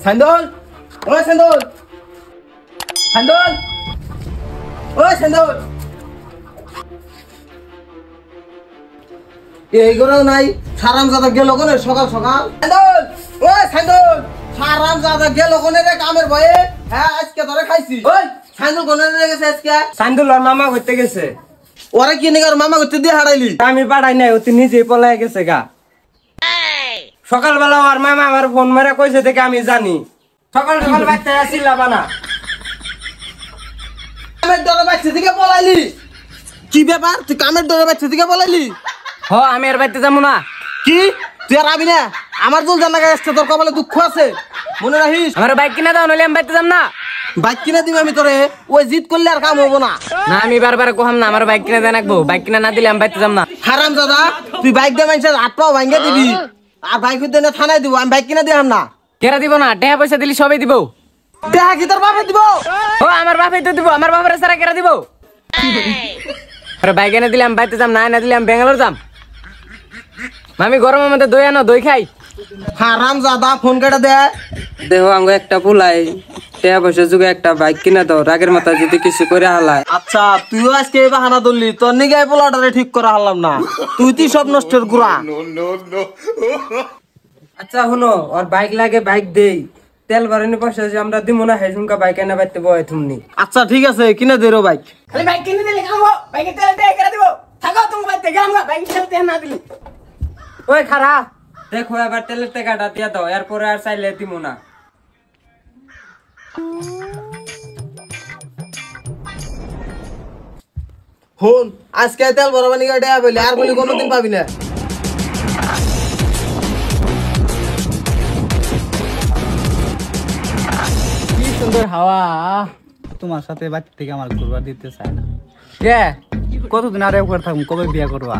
স্যান্ডল ওই স্যান্ডল স্যান্ডল ওই স্যান্ডল এইগুলো নাই হারামজাদা গেল কোনে সকাল সকাল স্যান্ডল ওই স্যান্ডল হারামজাদা গেল কোনে রে কামের ভয়ে হ্যাঁ আজকে ধরে খাইছি ওই স্যান্ডল কোনে রে গেছে আজকে স্যান্ডল ওর মামা করতে গেছে ওরে কি নিগার মামা করতে দিয়ে হারাইলি আমি পাঠাই নাই ওতে নিজেই পলাই গেছে গা সকালবেলা ওর মামা আমার ফোন মেরে কইছে থেকে আমি জানি সকাল সকাল বাচ্চা আসিলা বানা কামের ডরে বাচ্চা থেকে পলাইলি কি ব্যাপার তুই কামের ডরে বাচ্চা থেকে পলাইলি হ আমি আর বাইতে যাবো না কি তুই আর আবি না আমার জল জানা গেছে তোর কপালে দুঃখ আছে মনে রাখিস আমার বাইক কিনা দাও নইলে আমি বাইতে যাম না বাইক কিনে দিবি আমি তোরে ওই জিদ করলে আর কাম হবো না না আমি বারবার কোহাম না আমার বাইক কিনা দেন রাখবো বাইক কিনা না দিলে আমি বাইতে যাম না হারাম দাদা তুই বাইক দিয়ে মানুষের হাত পাও ভাঙ্গে দিবি আর বাইক দিয়ে থানায় দিব আমি বাইক কিনে দিলাম না কেরা দিব না টাকা পয়সা দিলি সবই দিব দেখা কি তোর বাপে দিব ও আমার বাপই তো দিব আমার বাপের সারা কেরা দিব আরে বাইক এনে দিলে আমি বাইতে যাম না দিলে আমি বেঙ্গালোর যাম আমি গরমের মধ্যে দই আনো দই খাই হারাম দাদা ফোন কেটে দে দেখো আঙ্গ একটা পুলাই টাকা পয়সা যুগে একটা বাইক কিনা দাও রাগের মাথা যদি কিছু করে হালায় আচ্ছা তুইও আজকে এই বাহানা ধরলি তোর নিগে এই পোলাটারে ঠিক করা হারলাম না তুই সব নষ্টের গুড়া আচ্ছা শুনো ওর বাইক লাগে বাইক দেই তেল ভরানি পয়সা যে আমরা দিব না হেজুমকা বাইক এনে বাইতে বয় তুমি আচ্ছা ঠিক আছে কিনে দে রো বাইক খালি বাইক কিনে দিলে কামবো বাইকে তেল দে করে দিব থাকো তুমি বাইতে গেলাম না বাইক তেল দে না দিলি ওই খারা দেখো এবার তেলের টাকাটা দিয়া দাও এরপরে আর চাইলে দিব না হন আজকে তেল ভরবা নিগে দেয়া বলি আর বলি কোনোদিন পাবি না কি সুন্দর হাওয়া তোমার সাথে বাড়ি থেকে আমার ঘুরবা দিতে চায় না কে কতদিন আর একবার থাকুন কবে বিয়া করবা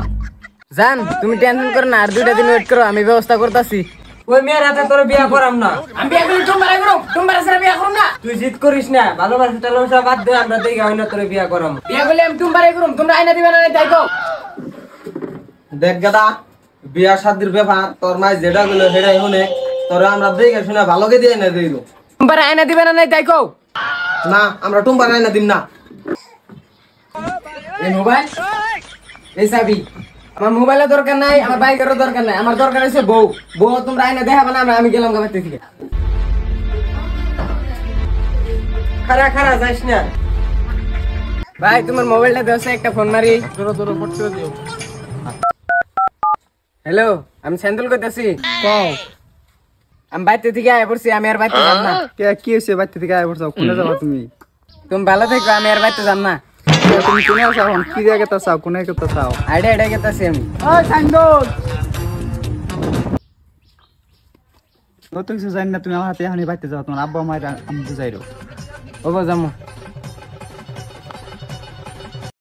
জান তুমি টেনশন করো না আর 2টা দিন ওয়েট করো আমি ব্যবস্থা করতেছি ওই মেয়ের হাতে তোর বিয়া করাম না আমি বিয়া করি তোমার সাথে বিয়া করব না তুই জিদ করিস না ভালোবাসা টালোবাসা বাদ দে আমরা দেখি হয় না তোর বিয়া করাম বিয়া করলে আমি তোমারে করব তোমরা আইনা দিবে না তাই কও দেখ গাদা বিয়া শাদির ব্যাপার তোর মাই যেটা গুলো সেটাই শুনে তোরা আমরা দেখে শুনে ভালোকে দিয়ে না দিল তোমারে আইনা দিবে না তাই কও না আমরা টুম্বার না দিম না এই মোবাইল এই চাবি আমার মোবাইলের দরকার নাই আমার বাইকেরও দরকার নাই আমার দরকার আছে বউ বউ তোমরা আইনা দেখাবে না আমি গেলাম গাবাতে থেকে খারা খারা যাইস না ভাই তোমার মোবাইলটা দেওয়া একটা ফোন মারি তোরা তোরা পড়তে দিও হ্যালো আমি স্যান্ডেল কইতাছি কও আমি বাইতে থেকে আয় পড়ছি আমি আর বাইতে যাব না কে কি হইছে বাড়ি থেকে আয় পড়ছাও কোনে যাবা তুমি তুমি ভালো থেকো আমি আর বাইতে যাব না তুমি কোনে আছো এখন কি জায়গাতে চাও কোনে করতে চাও আইডিয়া গেতাছি আমি ওই সাইন্ডল কত কিছু জানি না তুমি আমার হাতে এখনই বাড়িতে যাও তোমার আব্বা মায়ের আমি বুঝাইরো ও যামু